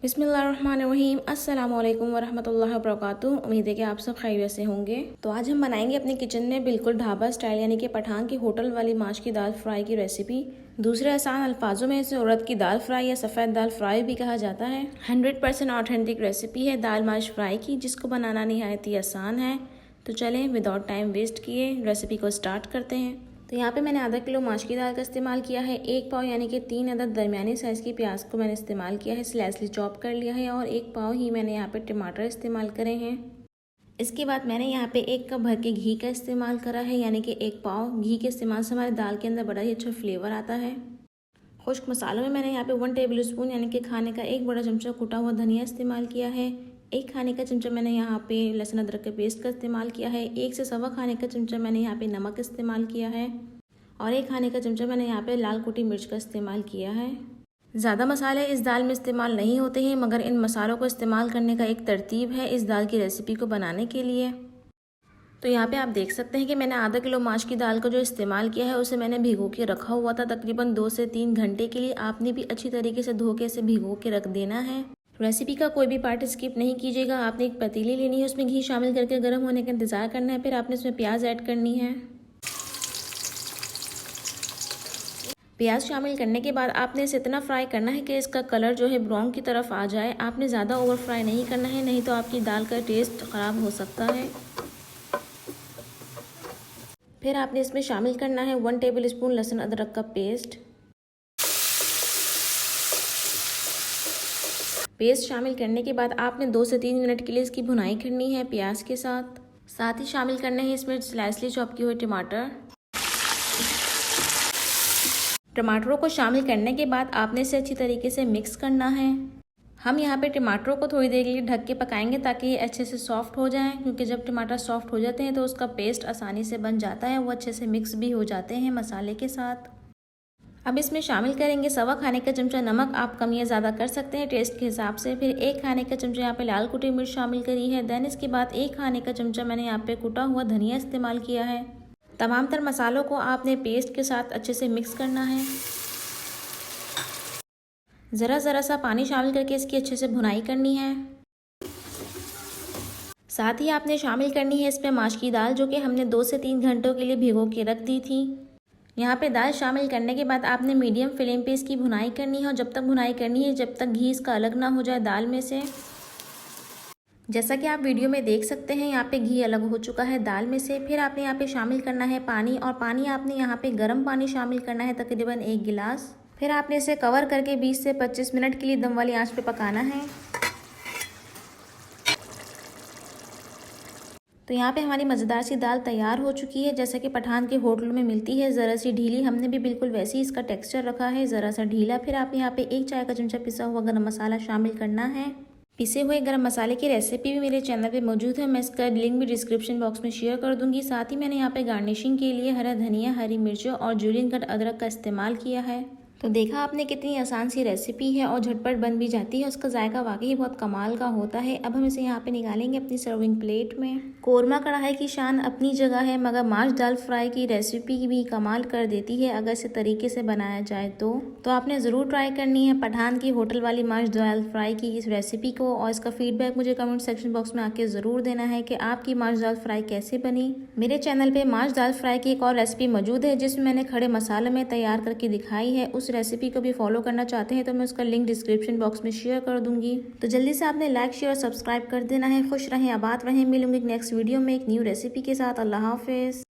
बिस्मिल्लाहिर्रहमानिर्रहीम अस्सलामुअलैकुम वरहमतुल्लाहि वबरकातुहू। उम्मीद है कि आप सब खैरियत से होंगे। तो आज हम बनाएंगे अपने किचन में बिल्कुल ढाबा स्टाइल यानी कि पठान की होटल वाली माश की दाल फ्राई की रेसिपी। दूसरे आसान अल्फाजों में इसे उड़द की दाल फ्राई या सफ़ेद दाल फ्राई भी कहा जाता है। 100% ऑथेंटिक रेसिपी है दाल माश फ्राई की, जिसको बनाना निहायत ही आसान है। तो चलें विदाउट टाइम वेस्ट किए रेसिपी को स्टार्ट करते हैं। तो यहाँ पे मैंने आधा किलो माश की दाल का इस्तेमाल किया है। 1 पाव यानी कि 3 अदद दरमियानी साइज़ की प्याज को मैंने इस्तेमाल किया है, स्लाइसली चॉप कर लिया है। और 1 पाव ही मैंने यहाँ पे टमाटर इस्तेमाल करे हैं। इसके बाद मैंने यहाँ पे 1 कप भर के घी का इस्तेमाल करा है, यानी कि 1 पाव। घी के इस्तेमाल से हमारी दाल के अंदर बड़ा ही अच्छा फ्लेवर आता है। खुश्क मसालों में मैंने यहाँ पे 1 टेबल स्पून यानी कि खाने का 1 बड़ा चमचा कुटा हुआ धनिया इस्तेमाल किया है। 1 खाने का चमचा मैंने यहाँ पे लहसुन अदरक के पेस्ट का इस्तेमाल किया है। 1 से सवा खाने का चमचा मैंने यहाँ पे नमक इस्तेमाल किया है। और 1 खाने का चमचा मैंने यहाँ पे लाल कुटी मिर्च का इस्तेमाल किया है। ज़्यादा मसाले इस दाल में इस्तेमाल नहीं होते हैं, मगर इन मसालों को इस्तेमाल करने का एक तरतीब है इस दाल की रेसिपी को बनाने के लिए। तो यहाँ पे आप देख सकते हैं कि मैंने आधा किलो माश की दाल को जो इस्तेमाल किया है उसे मैंने भिगो के रखा हुआ था तकरीबन 2 से 3 घंटे के लिए। आपने भी अच्छी तरीके से धो के इसे भिगो के रख देना है। रेसिपी का कोई भी पार्ट स्किप नहीं कीजिएगा। आपने एक पतीली लेनी है, उसमें घी शामिल करके गर्म होने का इंतज़ार करना है। फिर आपने इसमें प्याज ऐड करनी है। प्याज शामिल करने के बाद आपने इसे इतना फ्राई करना है कि इसका कलर जो है ब्राउन की तरफ आ जाए। आपने ज़्यादा ओवर फ्राई नहीं करना है, नहीं तो आपकी दाल का टेस्ट ख़राब हो सकता है। फिर आपने इसमें शामिल करना है 1 टेबल स्पून लहसुन अदरक का पेस्ट शामिल करने के बाद आपने 2 से 3 मिनट के लिए इसकी भुनाई करनी है प्याज के साथ ही शामिल करने हैं इसमें स्लाइसली चॉप किए हुए टमाटरों को शामिल करने के बाद आपने इसे अच्छी तरीके से मिक्स करना है। हम यहाँ पे टमाटरों को थोड़ी देर के लिए ढक के पकाएंगे ताकि ये अच्छे से सॉफ्ट हो जाएं, क्योंकि जब टमाटर सॉफ्ट हो जाते हैं तो उसका पेस्ट आसानी से बन जाता है, वो अच्छे से मिक्स भी हो जाते हैं मसाले के साथ। अब इसमें शामिल करेंगे सवा खाने का चमचा नमक। आप कम या ज़्यादा कर सकते हैं टेस्ट के हिसाब से। फिर 1 खाने का चमचा यहाँ पे लाल कुटी मिर्च शामिल करी है। देन इसके बाद 1 खाने का चमचा मैंने यहाँ पे कुटा हुआ धनिया इस्तेमाल किया है। तमाम तर मसालों को आपने पेस्ट के साथ अच्छे से मिक्स करना है। ज़रा सा पानी शामिल करके इसकी अच्छे से भुनाई करनी है। साथ ही आपने शामिल करनी है इसमें माश की दाल, जो कि हमने 2 से 3 घंटों के लिए भिगो के रख दी थी। यहाँ पे दाल शामिल करने के बाद आपने मीडियम फ्लेम पे इसकी भुनाई करनी है। और जब तक भुनाई करनी है जब तक घी इसका अलग ना हो जाए दाल में से। जैसा कि आप वीडियो में देख सकते हैं यहाँ पे घी अलग हो चुका है दाल में से। फिर आपने यहाँ पे शामिल करना है पानी, और पानी आपने यहाँ पे गर्म पानी शामिल करना है तकरीबन 1 गिलास। फिर आपने इसे कवर करके 20 से 25 मिनट के लिए दम वाली आंच पे पकाना है। तो यहाँ पे हमारी मज़ेदार सी दाल तैयार हो चुकी है, जैसा कि पठान के होटलों में मिलती है। ज़रा सी ढीली, हमने भी बिल्कुल वैसे ही इसका टेक्सचर रखा है, ज़रा सा ढीला। फिर आप यहाँ पे 1 चाय का चमचा पिसा हुआ गरम मसाला शामिल करना है। पिसे हुए गरम मसाले की रेसिपी भी मेरे चैनल पे मौजूद है, मैं इसका लिंक भी डिस्क्रिप्शन बॉक्स में शेयर कर दूंगी। साथ ही मैंने यहाँ पे गार्निशिंग के लिए हरा धनिया, हरी मिर्चों और जूलियन कट अदरक का इस्तेमाल किया है। तो देखा आपने कितनी आसान सी रेसिपी है और झटपट बन भी जाती है। उसका जायका वाकई बहुत कमाल का होता है। अब हम इसे यहाँ पे निकालेंगे अपनी सर्विंग प्लेट में। कोरमा कढ़ाई की शान अपनी जगह है, मगर माश दाल फ्राई की रेसिपी भी कमाल कर देती है अगर इसे तरीके से बनाया जाए तो आपने ज़रूर ट्राई करनी है पठान की होटल वाली माश दाल फ्राई की इस रेसिपी को। और इसका फीडबैक मुझे कमेंट सेक्शन बॉक्स में आके ज़रूर देना है कि आपकी माश दाल फ्राई कैसे बनी। मेरे चैनल पर माश दाल फ्राई की एक और रेसिपी मौजूद है जिसमें मैंने खड़े मसाले में तैयार करके दिखाई है। उस रेसिपी को भी फॉलो करना चाहते हैं तो मैं उसका लिंक डिस्क्रिप्शन बॉक्स में शेयर कर दूंगी। तो जल्दी से आपने लाइक, शेयर और सब्सक्राइब कर देना है। खुश रहें, आबाद रहें। मिलूंगी नेक्स्ट वीडियो में एक न्यू रेसिपी के साथ। अल्लाह हाफिज़।